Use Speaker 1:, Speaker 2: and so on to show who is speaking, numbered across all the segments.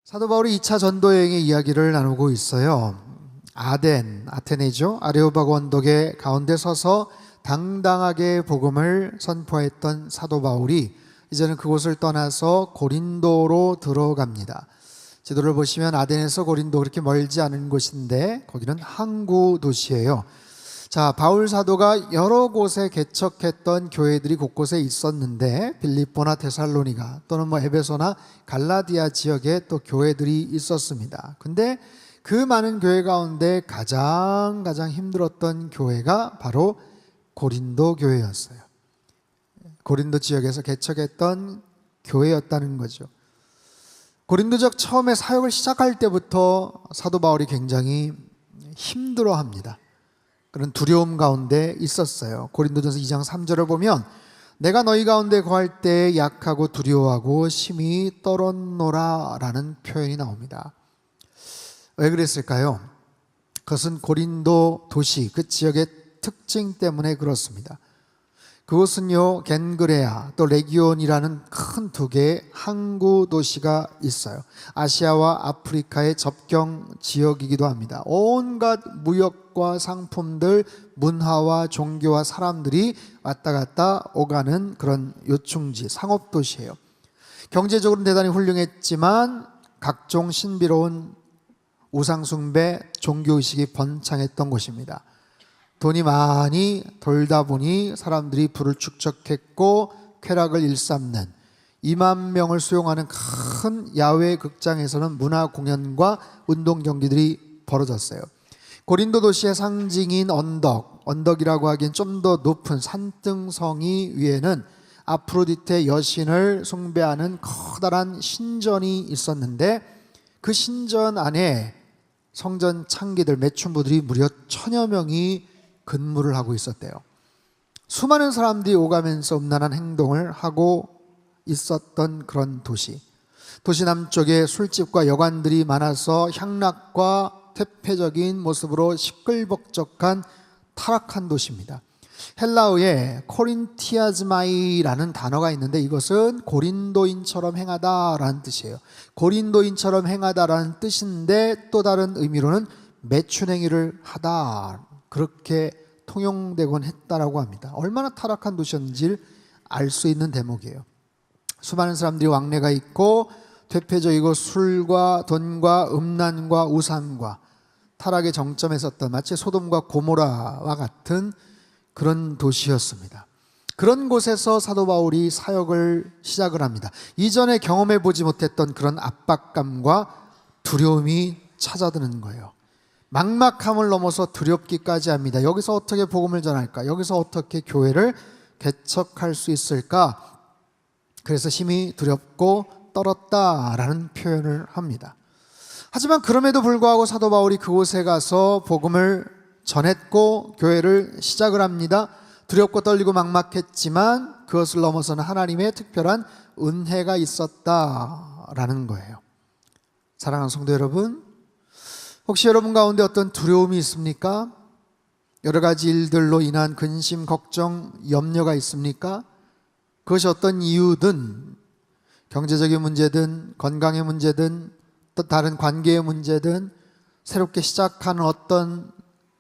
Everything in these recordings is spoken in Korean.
Speaker 1: 사도 바울이 2차 전도 여행의 이야기를 나누고 있어요. 아테네죠. 아레오바고 언덕의 가운데 서서 당당하게 복음을 선포했던 사도 바울이 이제는 그곳을 떠나서 고린도로 들어갑니다. 지도를 보시면 아덴에서 고린도 그렇게 멀지 않은 곳인데 거기는 항구 도시예요. 자, 바울 사도가 여러 곳에 개척했던 교회들이 곳곳에 있었는데 빌립보나 데살로니가 또는 에베소나 갈라디아 지역에 또 교회들이 있었습니다. 근데 그 많은 교회 가운데 가장 힘들었던 교회가 바로 고린도 교회였어요. 고린도 지역에서 개척했던 교회였다는 거죠. 고린도적 처음에 사역을 시작할 때부터 사도 바울이 굉장히 힘들어합니다. 그런 두려움 가운데 있었어요. 고린도전서 2장 3절을 보면 내가 너희 가운데 거할 때 약하고 두려워하고 심히 떨었노라 라는 표현이 나옵니다. 왜 그랬을까요? 그것은 고린도 도시 그 지역의 특징 때문에 그렇습니다. 그곳은요 겐그레아 또 레기온이라는 큰 두 개의 항구 도시가 있어요. 아시아와 아프리카의 접경 지역이기도 합니다. 온갖 무역과 상품들, 문화와 종교와 사람들이 왔다 갔다 오가는 그런 요충지, 상업도시예요. 경제적으로는 대단히 훌륭했지만 각종 신비로운 우상숭배, 종교의식이 번창했던 곳입니다. 돈이 많이 돌다 보니 사람들이 부를 축적했고 쾌락을 일삼는 2만 명을 수용하는 큰 야외 극장에서는 문화 공연과 운동 경기들이 벌어졌어요. 고린도 도시의 상징인 언덕이라고 하기엔 좀 더 높은 산등성이 위에는 아프로디테 여신을 숭배하는 커다란 신전이 있었는데 그 신전 안에 성전 창기들, 매춘부들이 무려 1000여 명이 근무를 하고 있었대요. 수많은 사람들이 오가면서 음란한 행동을 하고 있었던 그런 도시. 도시 남쪽에 술집과 여관들이 많아서 향락과 퇴폐적인 모습으로 시끌벅적한 타락한 도시입니다. 헬라어에 코린티아즈마이라는 단어가 있는데 이것은 고린도인처럼 행하다라는 뜻이에요. 고린도인처럼 행하다라는 뜻인데 또 다른 의미로는 매춘행위를 하다, 그렇게 통용되곤 했다라고 합니다. 얼마나 타락한 도시였는지를 알 수 있는 대목이에요. 수많은 사람들이 왕래가 있고 퇴폐적이고 술과 돈과 음란과 우상과 타락의 정점에 섰던 마치 소돔과 고모라와 같은 그런 도시였습니다. 그런 곳에서 사도 바울이 사역을 시작을 합니다. 이전에 경험해 보지 못했던 그런 압박감과 두려움이 찾아드는 거예요. 막막함을 넘어서 두렵기까지 합니다. 여기서 어떻게 복음을 전할까? 여기서 어떻게 교회를 개척할 수 있을까? 그래서 심히 두렵고 떨었다라는 표현을 합니다. 하지만 그럼에도 불구하고 사도 바울이 그곳에 가서 복음을 전했고 교회를 시작을 합니다. 두렵고 떨리고 막막했지만 그것을 넘어서는 하나님의 특별한 은혜가 있었다라는 거예요. 사랑하는 성도 여러분, 혹시 여러분 가운데 어떤 두려움이 있습니까? 여러 가지 일들로 인한 근심, 걱정, 염려가 있습니까? 그것이 어떤 이유든, 경제적인 문제든 건강의 문제든 또 다른 관계의 문제든 새롭게 시작하는 어떤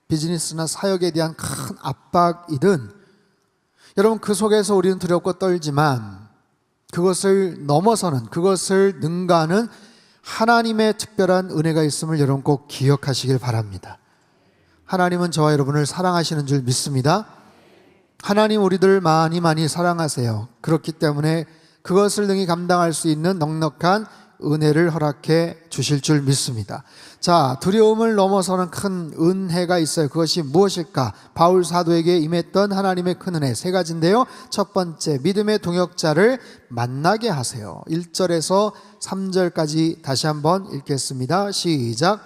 Speaker 1: 비즈니스나 사역에 대한 큰 압박이든 여러분 그 속에서 우리는 두렵고 떨지만 그것을 넘어서는, 그것을 능가하는 하나님의 특별한 은혜가 있음을 여러분 꼭 기억하시길 바랍니다. 하나님은 저와 여러분을 사랑하시는 줄 믿습니다. 하나님 우리들 많이 사랑하세요. 그렇기 때문에 그것을 능히 감당할 수 있는 넉넉한 은혜를 허락해 주실 줄 믿습니다. 자, 두려움을 넘어서는 큰 은혜가 있어요. 그것이 무엇일까? 바울 사도에게 임했던 하나님의 큰 은혜 세 가지인데요. 첫 번째, 믿음의 동역자를 만나게 하세요. 1절에서 3절까지 다시 한번 읽겠습니다. 시작.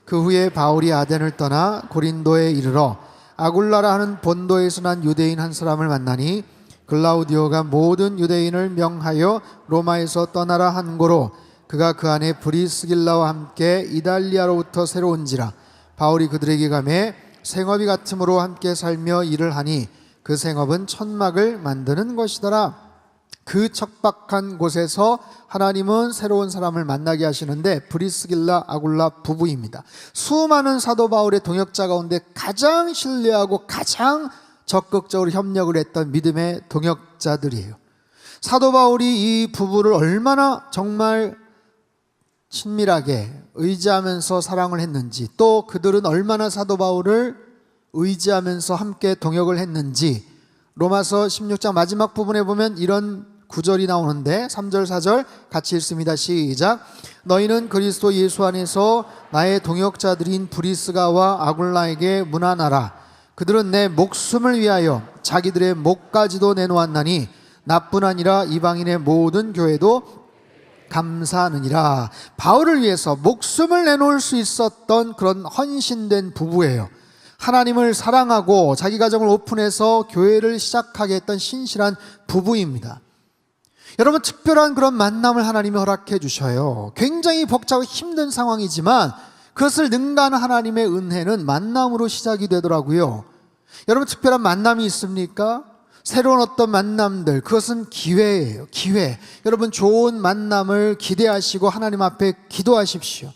Speaker 1: 그 후에 바울이 아덴을 떠나 고린도에 이르러 아굴라라 하는 본도에서 난 유대인 한 사람을 만나니 글라우디오가 모든 유대인을 명하여 로마에서 떠나라 한 고로 그가 그 안에 브리스길라와 함께 이달리아로부터 새로 온지라. 바울이 그들에게 가매 생업이 같음으로 함께 살며 일을 하니 그 생업은 천막을 만드는 것이더라. 그 척박한 곳에서 하나님은 새로운 사람을 만나게 하시는데 브리스길라 아굴라 부부입니다. 수많은 사도 바울의 동역자 가운데 가장 신뢰하고 가장 적극적으로 협력을 했던 믿음의 동역자들이에요. 사도 바울이 이 부부를 얼마나 정말 친밀하게 의지하면서 사랑을 했는지, 또 그들은 얼마나 사도 바울을 의지하면서 함께 동역을 했는지, 로마서 16장 마지막 부분에 보면 이런 구절이 나오는데 3절 4절 같이 읽습니다. 시작. 너희는 그리스도 예수 안에서 나의 동역자들인 브리스가와 아굴라에게 문안하라. 그들은 내 목숨을 위하여 자기들의 목까지도 내놓았나니 나뿐 아니라 이방인의 모든 교회도 감사하느니라. 바울을 위해서 목숨을 내놓을 수 있었던 그런 헌신된 부부예요. 하나님을 사랑하고 자기 가정을 오픈해서 교회를 시작하게 했던 신실한 부부입니다. 여러분, 특별한 그런 만남을 하나님이 허락해 주셔요. 굉장히 복잡하고 힘든 상황이지만 그것을 능가하는 하나님의 은혜는 만남으로 시작이 되더라고요. 여러분, 특별한 만남이 있습니까? 새로운 어떤 만남들, 그것은 기회예요. 기회. 여러분, 좋은 만남을 기대하시고 하나님 앞에 기도하십시오.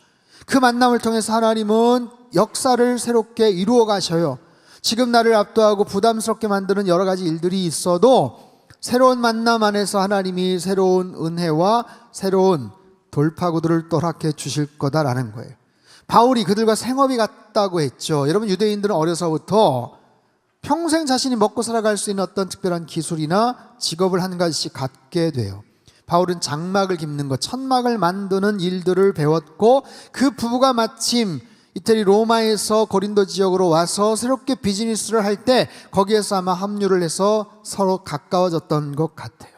Speaker 1: 그 만남을 통해서 하나님은 역사를 새롭게 이루어 가셔요. 지금 나를 압도하고 부담스럽게 만드는 여러 가지 일들이 있어도 새로운 만남 안에서 하나님이 새로운 은혜와 새로운 돌파구들을 또 허락해 주실 거다라는 거예요. 바울이 그들과 생업이 같다고 했죠. 여러분, 유대인들은 어려서부터 평생 자신이 먹고 살아갈 수 있는 어떤 특별한 기술이나 직업을 한 가지씩 갖게 돼요. 바울은 장막을 깁는 것, 천막을 만드는 일들을 배웠고, 그 부부가 마침 이태리 로마에서 고린도 지역으로 와서 새롭게 비즈니스를 할 때 거기에서 아마 합류를 해서 서로 가까워졌던 것 같아요.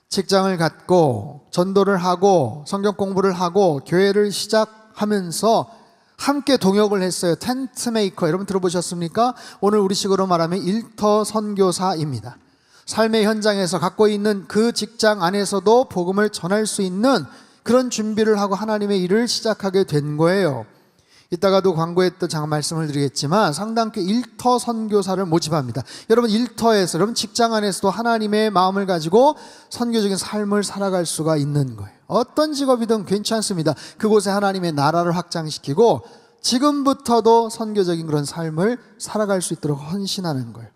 Speaker 1: 직장을 갖고 전도를 하고 성경 공부를 하고 교회를 시작하면서 함께 동역을 했어요. 텐트 메이커, 여러분 들어보셨습니까? 오늘 우리식으로 말하면 일터 선교사입니다. 삶의 현장에서 갖고 있는 그 직장 안에서도 복음을 전할 수 있는 그런 준비를 하고 하나님의 일을 시작하게 된 거예요. 이따가도 광고에 또 잠깐 말씀을 드리겠지만 상당히 일터 선교사를 모집합니다. 여러분, 일터에서, 여러분 직장 안에서도 하나님의 마음을 가지고 선교적인 삶을 살아갈 수가 있는 거예요. 어떤 직업이든 괜찮습니다. 그곳에 하나님의 나라를 확장시키고 지금부터도 선교적인 그런 삶을 살아갈 수 있도록 헌신하는 거예요.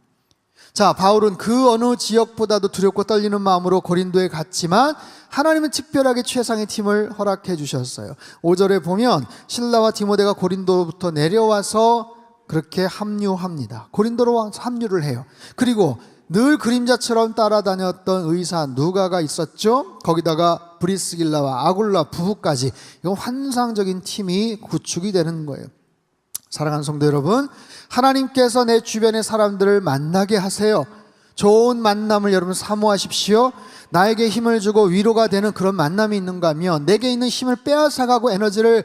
Speaker 1: 자, 바울은 그 어느 지역보다도 두렵고 떨리는 마음으로 고린도에 갔지만 하나님은 특별하게 최상의 팀을 허락해 주셨어요. 5절에 보면 실라와 디모데가 고린도로부터 내려와서 그렇게 합류합니다. 고린도로 합류를 해요. 그리고 늘 그림자처럼 따라다녔던 의사 누가가 있었죠. 거기다가 브리스길라와 아굴라 부부까지, 이건 환상적인 팀이 구축이 되는 거예요. 사랑하는 성도 여러분, 하나님께서 내 주변의 사람들을 만나게 하세요. 좋은 만남을 여러분 사모하십시오. 나에게 힘을 주고 위로가 되는 그런 만남이 있는가 하면 내게 있는 힘을 빼앗아가고 에너지를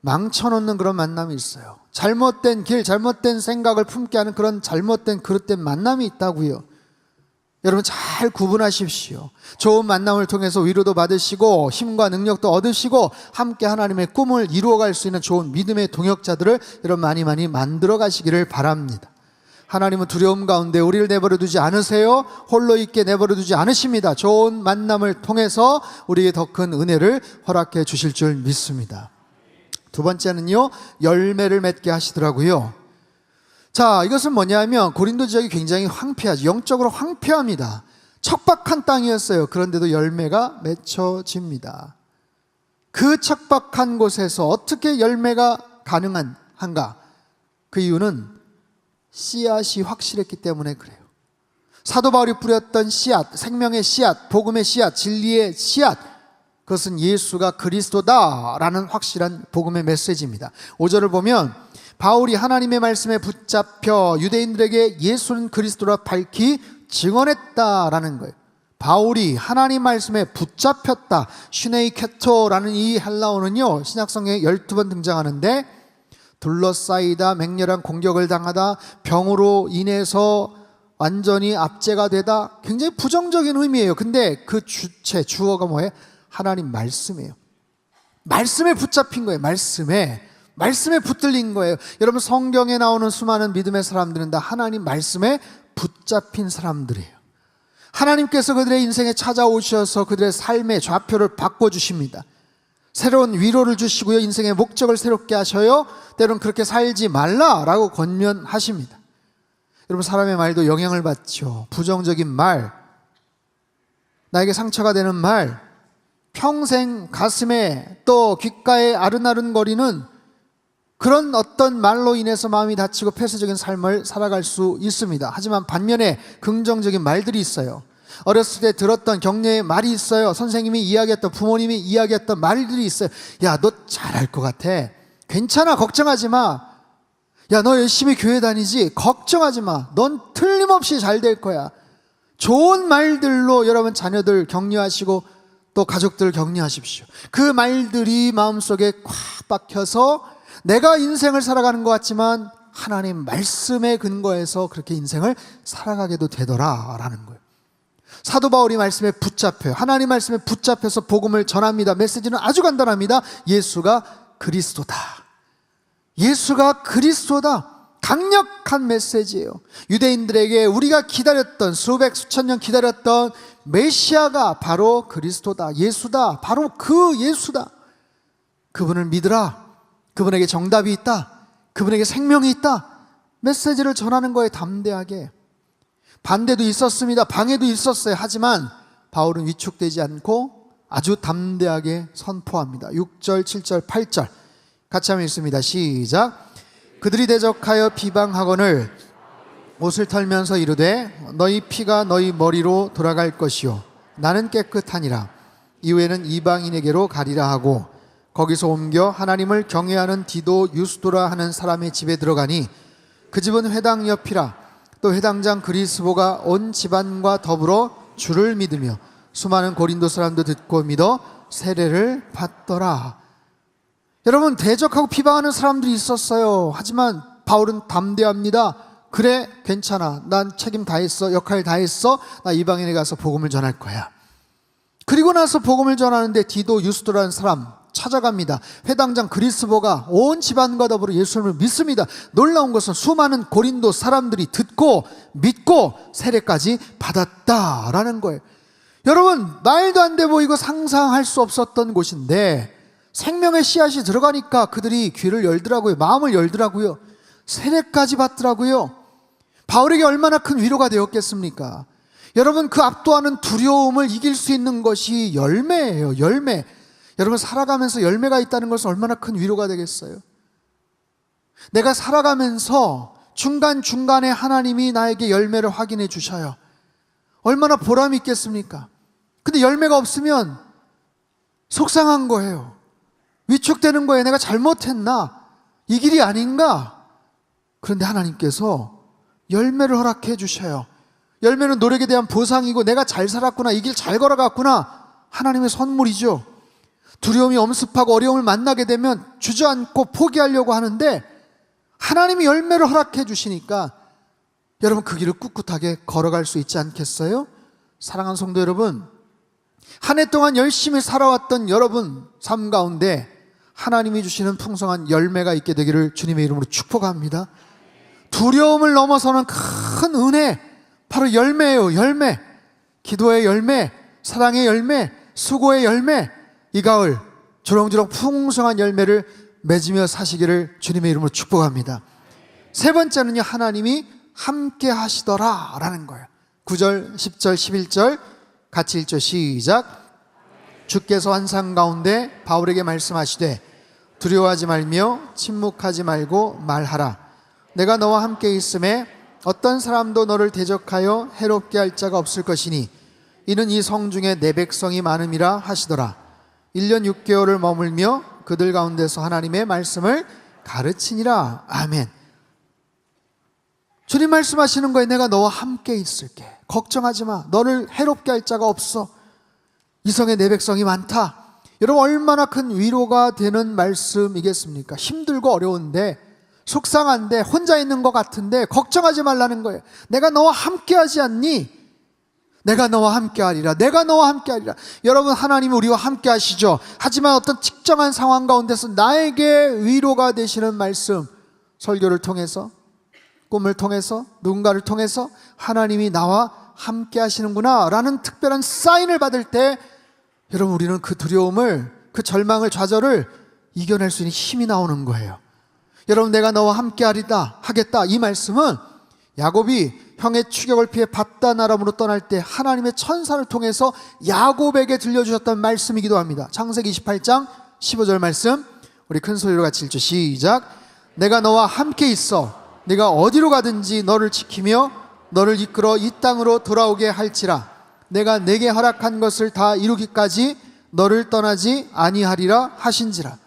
Speaker 1: 망쳐놓는 그런 만남이 있어요. 잘못된 길, 잘못된 생각을 품게 하는 그런 잘못된 그릇된 만남이 있다고요. 여러분 잘 구분하십시오. 좋은 만남을 통해서 위로도 받으시고 힘과 능력도 얻으시고 함께 하나님의 꿈을 이루어갈 수 있는 좋은 믿음의 동역자들을 여러분 많이 만들어 가시기를 바랍니다. 하나님은 두려움 가운데 우리를 내버려 두지 않으세요. 홀로 있게 내버려 두지 않으십니다. 좋은 만남을 통해서 우리에게 더 큰 은혜를 허락해 주실 줄 믿습니다. 두 번째는요, 열매를 맺게 하시더라고요. 자, 이것은 뭐냐면 고린도 지역이 굉장히 황폐하죠. 영적으로 황폐합니다. 척박한 땅이었어요. 그런데도 열매가 맺혀집니다. 그 척박한 곳에서 어떻게 열매가 가능한가? 그 이유는 씨앗이 확실했기 때문에 그래요. 사도 바울이 뿌렸던 씨앗, 생명의 씨앗, 복음의 씨앗, 진리의 씨앗, 그것은 예수가 그리스도다라는 확실한 복음의 메시지입니다. 5절을 보면 바울이 하나님의 말씀에 붙잡혀 유대인들에게 예수는 그리스도라 밝히 증언했다라는 거예요. 바울이 하나님 말씀에 붙잡혔다. 슈네이케토라는 이 헬라어는요, 신약성경에 12번 등장하는데 둘러싸이다, 맹렬한 공격을 당하다, 병으로 인해서 완전히 압제가 되다, 굉장히 부정적인 의미예요. 근데 그 주어가 뭐예요? 하나님 말씀이에요. 말씀에 붙잡힌 거예요. 말씀에 붙들린 거예요. 여러분 성경에 나오는 수많은 믿음의 사람들은 다 하나님 말씀에 붙잡힌 사람들이에요. 하나님께서 그들의 인생에 찾아오셔서 그들의 삶의 좌표를 바꿔주십니다. 새로운 위로를 주시고요, 인생의 목적을 새롭게 하셔요. 때로는 그렇게 살지 말라라고 권면하십니다. 여러분, 사람의 말도 영향을 받죠. 부정적인 말, 나에게 상처가 되는 말, 평생 가슴에 또 귓가에 아른아른거리는 그런 어떤 말로 인해서 마음이 다치고 폐쇄적인 삶을 살아갈 수 있습니다. 하지만 반면에 긍정적인 말들이 있어요. 어렸을 때 들었던 격려의 말이 있어요. 선생님이 이야기했던, 부모님이 이야기했던 말들이 있어요. 야, 너 잘할 것 같아. 괜찮아, 걱정하지 마. 야, 너 열심히 교회 다니지? 걱정하지 마. 넌 틀림없이 잘 될 거야. 좋은 말들로 여러분 자녀들 격려하시고 또 가족들 격려하십시오. 그 말들이 마음속에 꽉 박혀서 내가 인생을 살아가는 것 같지만 하나님 말씀에 근거해서 그렇게 인생을 살아가게도 되더라라는 거예요. 사도 바울이 말씀에 붙잡혀요. 하나님 말씀에 붙잡혀서 복음을 전합니다. 메시지는 아주 간단합니다. 예수가 그리스도다. 예수가 그리스도다. 강력한 메시지예요. 유대인들에게 우리가 기다렸던, 수백 수천 년 기다렸던 메시아가 바로 그리스도다. 예수다. 바로 그 예수다. 그분을 믿으라. 그분에게 정답이 있다. 그분에게 생명이 있다. 메시지를 전하는 거에 담대하게. 반대도 있었습니다. 방해도 있었어요. 하지만 바울은 위축되지 않고 아주 담대하게 선포합니다. 6절, 7절, 8절 같이 한번 읽습니다. 시작. 그들이 대적하여 비방하거늘 옷을 털면서 이르되 너희 피가 너희 머리로 돌아갈 것이요 나는 깨끗하니라. 이후에는 이방인에게로 가리라 하고 거기서 옮겨 하나님을 경외하는 디도 유스도라 하는 사람의 집에 들어가니 그 집은 회당 옆이라. 또 회당장 그리스보가 온 집안과 더불어 주를 믿으며 수많은 고린도 사람도 듣고 믿어 세례를 받더라. 여러분, 대적하고 비방하는 사람들이 있었어요. 하지만 바울은 담대합니다. 그래, 괜찮아. 난 책임 다 했어. 역할 다 했어. 나 이방인에 가서 복음을 전할 거야. 그리고 나서 복음을 전하는데 디도 유스도라는 사람 찾아갑니다. 회당장 그리스보가 온 집안과 더불어 예수님을 믿습니다. 놀라운 것은 수많은 고린도 사람들이 듣고 믿고 세례까지 받았다라는 거예요. 여러분, 말도 안 돼 보이고 상상할 수 없었던 곳인데 생명의 씨앗이 들어가니까 그들이 귀를 열더라고요. 마음을 열더라고요. 세례까지 받더라고요. 바울에게 얼마나 큰 위로가 되었겠습니까? 여러분, 그 압도하는 두려움을 이길 수 있는 것이 열매예요. 열매. 여러분, 살아가면서 열매가 있다는 것은 얼마나 큰 위로가 되겠어요? 내가 살아가면서 중간중간에 하나님이 나에게 열매를 확인해 주셔요. 얼마나 보람이 있겠습니까? 근데 열매가 없으면 속상한 거예요. 위축되는 거예요. 내가 잘못했나? 이 길이 아닌가? 그런데 하나님께서 열매를 허락해 주셔요. 열매는 노력에 대한 보상이고 내가 잘 살았구나, 이 길 잘 걸어갔구나, 하나님의 선물이죠. 두려움이 엄습하고 어려움을 만나게 되면 주저앉고 포기하려고 하는데 하나님이 열매를 허락해 주시니까 여러분 그 길을 꿋꿋하게 걸어갈 수 있지 않겠어요? 사랑하는 성도 여러분, 한 해 동안 열심히 살아왔던 여러분 삶 가운데 하나님이 주시는 풍성한 열매가 있게 되기를 주님의 이름으로 축복합니다. 두려움을 넘어서는 큰 은혜, 바로 열매예요. 열매. 기도의 열매, 사랑의 열매, 수고의 열매. 이 가을 주렁주렁 풍성한 열매를 맺으며 사시기를 주님의 이름으로 축복합니다. 세 번째는요, 하나님이 함께 하시더라 라는 거예요. 9절, 10절, 11절 같이 읽죠. 시작. 주께서 환상 가운데 바울에게 말씀하시되 두려워하지 말며 침묵하지 말고 말하라. 내가 너와 함께 있음에 어떤 사람도 너를 대적하여 해롭게 할 자가 없을 것이니 이는 이 성 중에 내 백성이 많음이라 하시더라. 1년 6개월을 머물며 그들 가운데서 하나님의 말씀을 가르치니라. 아멘. 주님 말씀하시는 거예요. 내가 너와 함께 있을게. 걱정하지 마. 너를 해롭게 할 자가 없어. 이 성에 내 백성이 많다. 여러분, 얼마나 큰 위로가 되는 말씀이겠습니까? 힘들고 어려운데, 속상한데, 혼자 있는 것 같은데 걱정하지 말라는 거예요. 내가 너와 함께 하지 않니? 내가 너와 함께 하리라. 내가 너와 함께 하리라. 여러분, 하나님은 우리와 함께 하시죠. 하지만 어떤 특정한 상황 가운데서 나에게 위로가 되시는 말씀, 설교를 통해서, 꿈을 통해서, 누군가를 통해서 하나님이 나와 함께 하시는구나 라는 특별한 사인을 받을 때 여러분 우리는 그 두려움을, 그 절망을, 좌절을 이겨낼 수 있는 힘이 나오는 거예요. 여러분 내가 너와 함께 하겠다 이 말씀은 야곱이 형의 추격을 피해 밧단 아람으로 떠날 때 하나님의 천사를 통해서 야곱에게 들려주셨던 말씀이기도 합니다. 창세기 28장 15절 말씀 우리 큰 소리로 같이 읽죠. 시작. 내가 너와 함께 있어 네가 어디로 가든지 너를 지키며 너를 이끌어 이 땅으로 돌아오게 할지라. 내가 내게 허락한 것을 다 이루기까지 너를 떠나지 아니하리라 하신지라.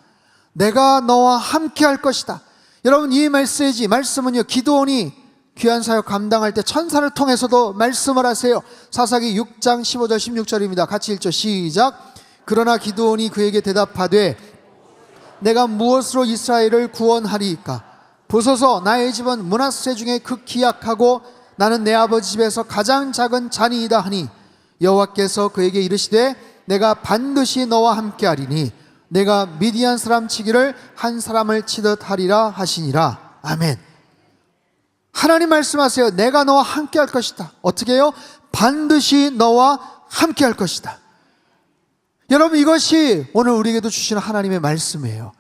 Speaker 1: 내가 너와 함께 할 것이다. 여러분 이 말씀은요 기드온이 귀한 사역 감당할 때 천사를 통해서도 말씀을 하세요. 사사기 6장 15절 16절입니다. 같이 읽죠. 시작. 그러나 기드온이 그에게 대답하되 내가 무엇으로 이스라엘을 구원하리이까? 보소서 나의 집은 므낫세 중에 극히 약하고 나는 내 아버지 집에서 가장 작은 자니이다 하니 여호와께서 그에게 이르시되 내가 반드시 너와 함께 하리니 내가 미디안 사람 치기를 한 사람을 치듯 하리라 하시니라. 아멘. 하나님 말씀하세요. 내가 너와 함께 할 것이다. 어떻게 해요? 반드시 너와 함께 할 것이다. 여러분 이것이 오늘 우리에게도 주시는 하나님의 말씀이에요.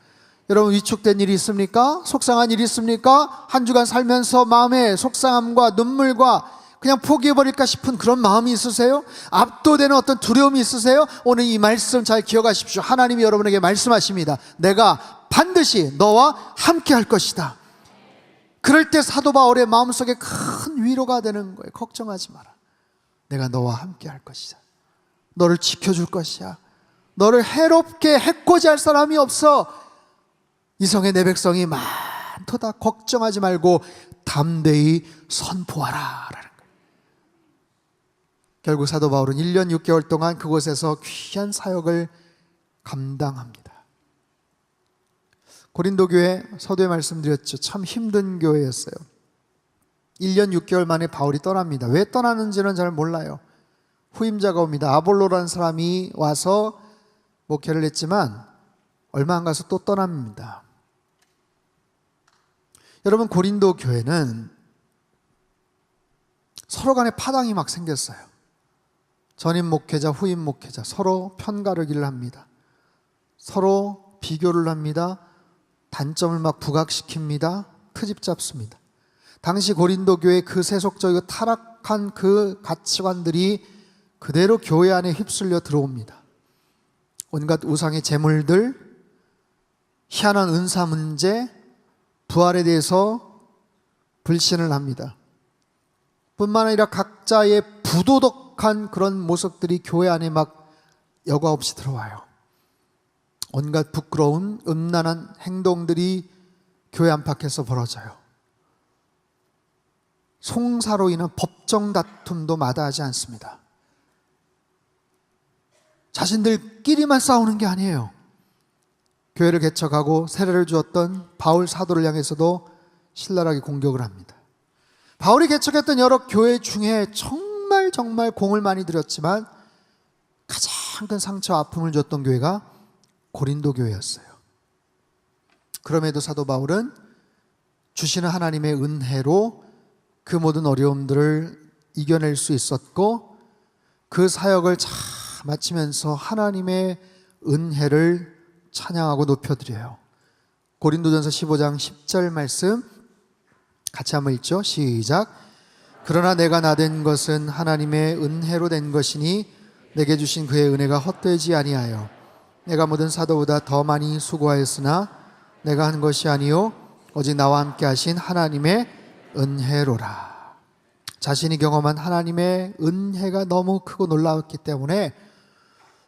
Speaker 1: 여러분 위축된 일이 있습니까? 속상한 일이 있습니까? 한 주간 살면서 마음에 속상함과 눈물과 그냥 포기해버릴까 싶은 그런 마음이 있으세요? 압도되는 어떤 두려움이 있으세요? 오늘 이 말씀 잘 기억하십시오. 하나님이 여러분에게 말씀하십니다. 내가 반드시 너와 함께 할 것이다. 그럴 때 사도 바울의 마음속에 큰 위로가 되는 거예요. 걱정하지 마라. 내가 너와 함께 할 것이다. 너를 지켜줄 것이야. 너를 해롭게 해코지할 사람이 없어. 이성의 내 백성이 많도다. 걱정하지 말고 담대히 선포하라 라는 거예요. 결국 사도 바울은 1년 6개월 동안 그곳에서 귀한 사역을 감당합니다. 고린도 교회 서두에 말씀드렸죠. 참 힘든 교회였어요. 1년 6개월 만에 바울이 떠납니다. 왜 떠나는지는 잘 몰라요. 후임자가 옵니다. 아볼로라는 사람이 와서 목회를 했지만 얼마 안 가서 또 떠납니다. 여러분 고린도 교회는 서로 간에 파당이 막 생겼어요. 전임 목회자, 후임 목회자 서로 편가르기를 합니다. 서로 비교를 합니다. 단점을 막 부각시킵니다. 트집 잡습니다. 당시 고린도 교회 그 세속적이고 타락한 그 가치관들이 그대로 교회 안에 휩쓸려 들어옵니다. 온갖 우상의 제물들, 희한한 은사 문제, 부활에 대해서 불신을 합니다. 뿐만 아니라 각자의 부도덕한 그런 모습들이 교회 안에 막 여과 없이 들어와요. 온갖 부끄러운 음란한 행동들이 교회 안팎에서 벌어져요. 송사로 인한 법정 다툼도 마다하지 않습니다. 자신들끼리만 싸우는 게 아니에요. 교회를 개척하고 세례를 주었던 바울 사도를 향해서도 신랄하게 공격을 합니다. 바울이 개척했던 여러 교회 중에 정말 공을 많이 들였지만 가장 큰 상처와 아픔을 줬던 교회가 고린도 교회였어요. 그럼에도 사도 바울은 주시는 하나님의 은혜로 그 모든 어려움들을 이겨낼 수 있었고 그 사역을 잘 마치면서 하나님의 은혜를 찬양하고 높여드려요. 고린도전서 15장 10절 말씀 같이 한번 읽죠. 시작. 그러나 내가 나된 것은 하나님의 은혜로 된 것이니 내게 주신 그의 은혜가 헛되지 아니하여 내가 모든 사도보다 더 많이 수고하였으나 내가 한 것이 아니요 오직 나와 함께 하신 하나님의 은혜로라. 자신이 경험한 하나님의 은혜가 너무 크고 놀라웠기 때문에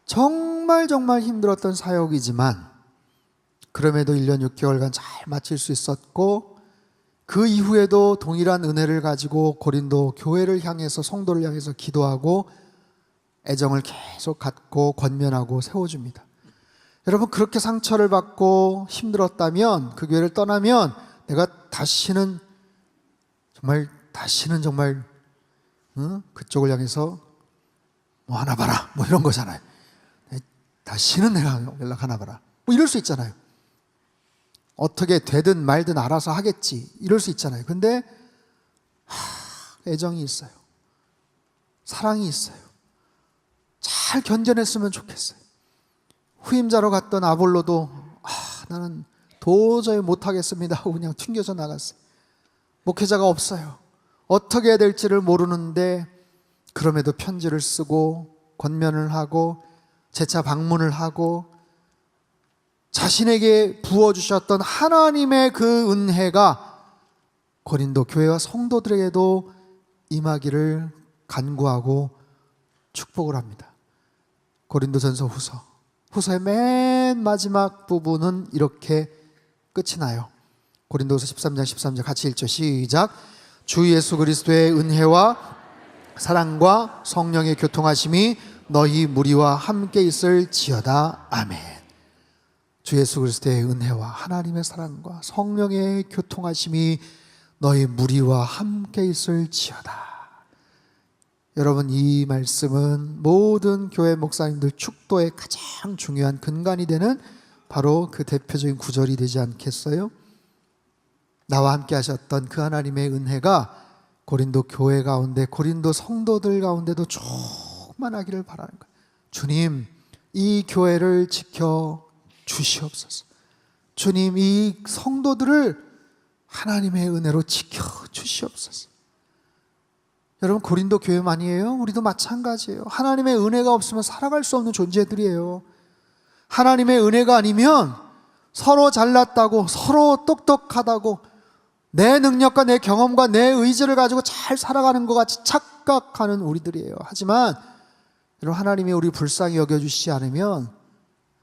Speaker 1: 정말 힘들었던 사역이지만 그럼에도 1년 6개월간 잘 마칠 수 있었고 그 이후에도 동일한 은혜를 가지고 고린도 교회를 향해서 성도를 향해서 기도하고 애정을 계속 갖고 권면하고 세워줍니다. 여러분 그렇게 상처를 받고 힘들었다면 그 교회를 떠나면 내가 다시는 정말 그쪽을 향해서 뭐 하나 봐라 뭐 이런 거잖아요. 다시는 내가 연락 하나 봐라 뭐 이럴 수 있잖아요. 어떻게 되든 말든 알아서 하겠지 이럴 수 있잖아요. 근데 애정이 있어요. 사랑이 있어요. 잘 견뎌냈으면 좋겠어요. 후임자로 갔던 아볼로도 나는 도저히 못하겠습니다 하고 그냥 튕겨져 나갔어요. 목회자가 없어요. 어떻게 해야 될지를 모르는데 그럼에도 편지를 쓰고 권면을 하고 재차 방문을 하고 자신에게 부어주셨던 하나님의 그 은혜가 고린도 교회와 성도들에게도 임하기를 간구하고 축복을 합니다. 고린도전서 후서의 맨 마지막 부분은 이렇게 끝이 나요. 고린도서 13장 13절 같이 읽죠. 시작. 주 예수 그리스도의 은혜와 사랑과 성령의 교통하심이 너희 무리와 함께 있을지어다. 아멘. 주 예수 그리스도의 은혜와 하나님의 사랑과 성령의 교통하심이 너희 무리와 함께 있을지어다. 여러분, 이 말씀은 모든 교회 목사님들 축도의 가장 중요한 근간이 되는 바로 그 대표적인 구절이 되지 않겠어요? 나와 함께 하셨던 그 하나님의 은혜가 고린도 교회 가운데, 고린도 성도들 가운데도 충만하기를 바라는 거예요. 주님, 이 교회를 지켜 주시옵소서. 주님, 이 성도들을 하나님의 은혜로 지켜 주시옵소서. 여러분, 고린도 교회만이에요? 우리도 마찬가지예요. 하나님의 은혜가 없으면 살아갈 수 없는 존재들이에요. 하나님의 은혜가 아니면 서로 잘났다고, 서로 똑똑하다고, 내 능력과 내 경험과 내 의지를 가지고 잘 살아가는 것 같이 착각하는 우리들이에요. 하지만 여러분, 하나님이 우리 불쌍히 여겨주시지 않으면,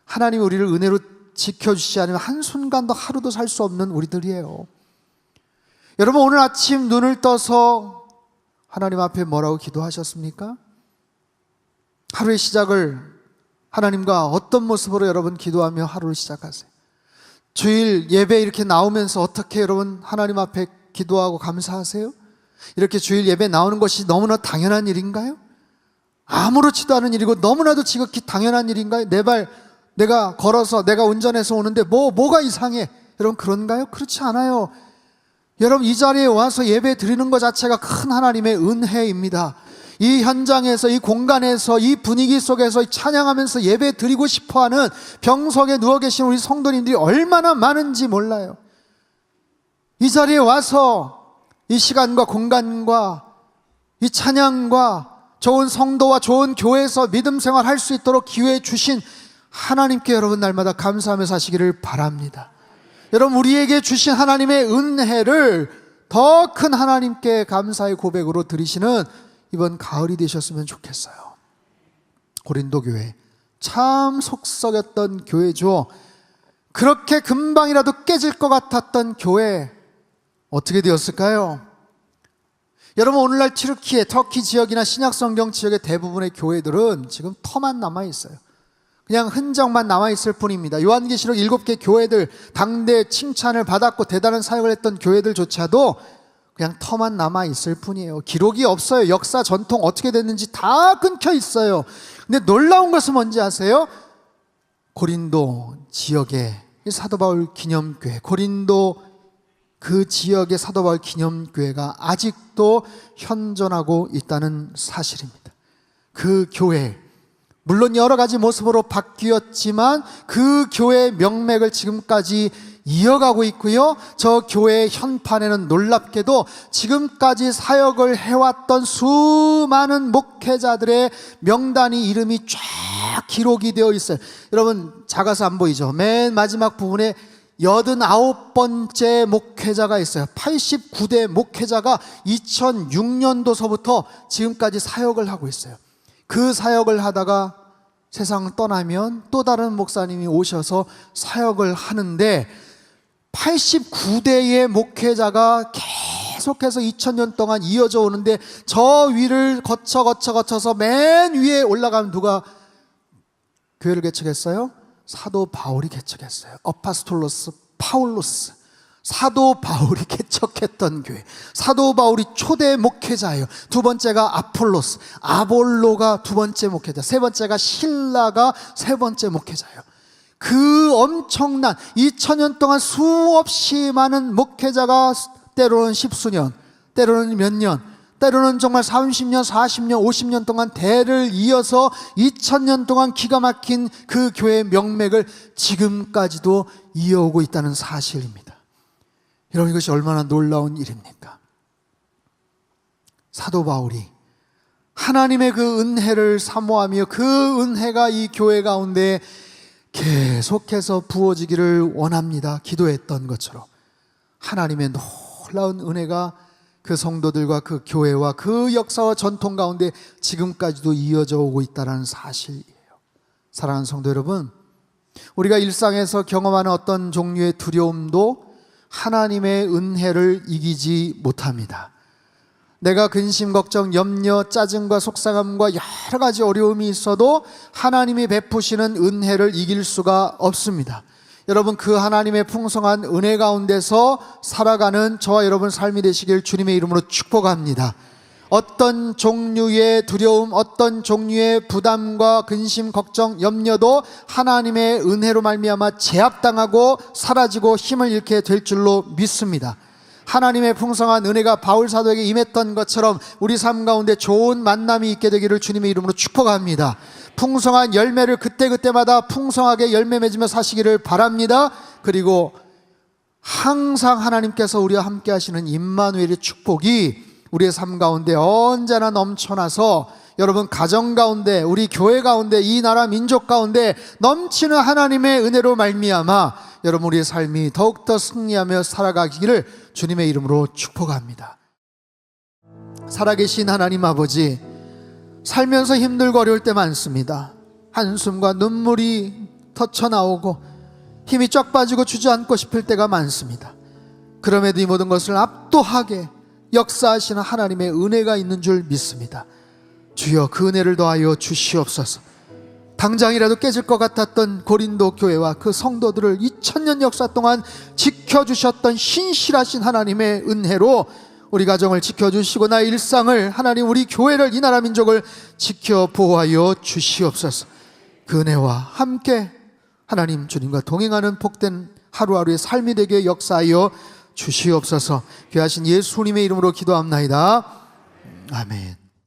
Speaker 1: 하나님이 우리를 은혜로 지켜주시지 않으면 한순간도 하루도 살 수 없는 우리들이에요. 여러분, 오늘 아침 눈을 떠서 하나님 앞에 뭐라고 기도하셨습니까? 하루의 시작을 하나님과 어떤 모습으로 여러분 기도하며 하루를 시작하세요? 주일 예배 이렇게 나오면서 어떻게 여러분 하나님 앞에 기도하고 감사하세요? 이렇게 주일 예배 나오는 것이 너무나 당연한 일인가요? 아무렇지도 않은 일이고 너무나도 지극히 당연한 일인가요? 내가 걸어서 내가 운전해서 오는데 뭐가 이상해? 여러분, 그런가요? 그렇지 않아요. 여러분, 이 자리에 와서 예배 드리는 것 자체가 큰 하나님의 은혜입니다. 이 현장에서, 이 공간에서, 이 분위기 속에서 찬양하면서 예배 드리고 싶어하는 병석에 누워 계신 우리 성도님들이 얼마나 많은지 몰라요. 이 자리에 와서 이 시간과 공간과 이 찬양과 좋은 성도와 좋은 교회에서 믿음 생활할 수 있도록 기회 주신 하나님께 여러분 날마다 감사하며 사시기를 바랍니다. 여러분, 우리에게 주신 하나님의 은혜를 더 큰 하나님께 감사의 고백으로 드리시는 이번 가을이 되셨으면 좋겠어요. 고린도 교회 참 속썩였던 교회죠. 그렇게 금방이라도 깨질 것 같았던 교회 어떻게 되었을까요? 여러분, 오늘날 튀르키예, 터키 지역이나 신약성경 지역의 대부분의 교회들은 지금 터만 남아있어요. 그냥 흔적만 남아있을 뿐입니다. 요한계시록 7개 교회들, 당대 칭찬을 받았고 대단한 사역을 했던 교회들조차도 그냥 터만 남아있을 뿐이에요. 기록이 없어요. 역사, 전통 어떻게 됐는지 다 끊겨 있어요. 근데 놀라운 것은 뭔지 아세요? 고린도 지역의 사도 바울 기념교회, 고린도 그 지역의 사도 바울 기념교회가 아직도 현존하고 있다는 사실입니다. 그 교회, 물론 여러 가지 모습으로 바뀌었지만 그 교회의 명맥을 지금까지 이어가고 있고요. 저 교회의 현판에는 놀랍게도 지금까지 사역을 해왔던 수많은 목회자들의 명단이, 이름이 쫙 기록이 되어 있어요. 여러분, 작아서 안 보이죠? 맨 마지막 부분에 89번째 목회자가 있어요. 89대 목회자가 2006년도서부터 지금까지 사역을 하고 있어요. 그 사역을 하다가 세상을 떠나면 또 다른 목사님이 오셔서 사역을 하는데, 89대의 목회자가 계속해서 2000년 동안 이어져 오는데, 저 위를 거쳐서 맨 위에 올라가면 누가 교회를 개척했어요? 사도 바울이 개척했어요. 어파스톨로스 파울로스, 사도 바울이 개척했던 교회. 사도 바울이 초대 목회자예요. 두 번째가 아폴로스, 아볼로가 두 번째 목회자, 세 번째가 신라가 세 번째 목회자예요. 그 엄청난 2000년 동안 수없이 많은 목회자가 때로는 10수년, 때로는 몇 년, 때로는 정말 30년, 40년, 50년 동안 대를 이어서 2000년 동안 기가 막힌 그 교회의 명맥을 지금까지도 이어오고 있다는 사실입니다. 여러분, 이것이 얼마나 놀라운 일입니까? 사도 바울이 하나님의 그 은혜를 사모하며 그 은혜가 이 교회 가운데 계속해서 부어지기를 원합니다 기도했던 것처럼 하나님의 놀라운 은혜가 그 성도들과 그 교회와 그 역사와 전통 가운데 지금까지도 이어져 오고 있다는 사실이에요. 사랑하는 성도 여러분, 우리가 일상에서 경험하는 어떤 종류의 두려움도 하나님의 은혜를 이기지 못합니다. 내가 근심, 걱정, 염려, 짜증과 속상함과 여러 가지 어려움이 있어도 하나님이 베푸시는 은혜를 이길 수가 없습니다. 여러분, 그 하나님의 풍성한 은혜 가운데서 살아가는 저와 여러분 삶이 되시길 주님의 이름으로 축복합니다. 어떤 종류의 두려움, 어떤 종류의 부담과 근심, 걱정, 염려도 하나님의 은혜로 말미암아 제압당하고 사라지고 힘을 잃게 될 줄로 믿습니다. 하나님의 풍성한 은혜가 바울 사도에게 임했던 것처럼 우리 삶 가운데 좋은 만남이 있게 되기를 주님의 이름으로 축복합니다. 풍성한 열매를 그때그때마다 풍성하게 열매 맺으며 사시기를 바랍니다. 그리고 항상 하나님께서 우리와 함께 하시는 임마누엘의 축복이 우리의 삶 가운데 언제나 넘쳐나서 여러분 가정 가운데, 우리 교회 가운데, 이 나라 민족 가운데 넘치는 하나님의 은혜로 말미암아 여러분 우리의 삶이 더욱더 승리하며 살아가기를 주님의 이름으로 축복합니다. 살아계신 하나님 아버지, 살면서 힘들고 어려울 때 많습니다. 한숨과 눈물이 터쳐나오고 힘이 쫙 빠지고 주저앉고 싶을 때가 많습니다. 그럼에도 이 모든 것을 압도하게 역사하시는 하나님의 은혜가 있는 줄 믿습니다. 주여, 그 은혜를 더하여 주시옵소서. 당장이라도 깨질 것 같았던 고린도 교회와 그 성도들을 2000년 역사 동안 지켜주셨던 신실하신 하나님의 은혜로 우리 가정을 지켜주시고 나의 일상을, 하나님 우리 교회를, 이 나라 민족을 지켜 보호하여 주시옵소서. 그 은혜와 함께 하나님 주님과 동행하는 복된 하루하루의 삶이 되게 역사하여 주시옵소서. 귀하신 예수님의 이름으로 기도합나이다. 아멘.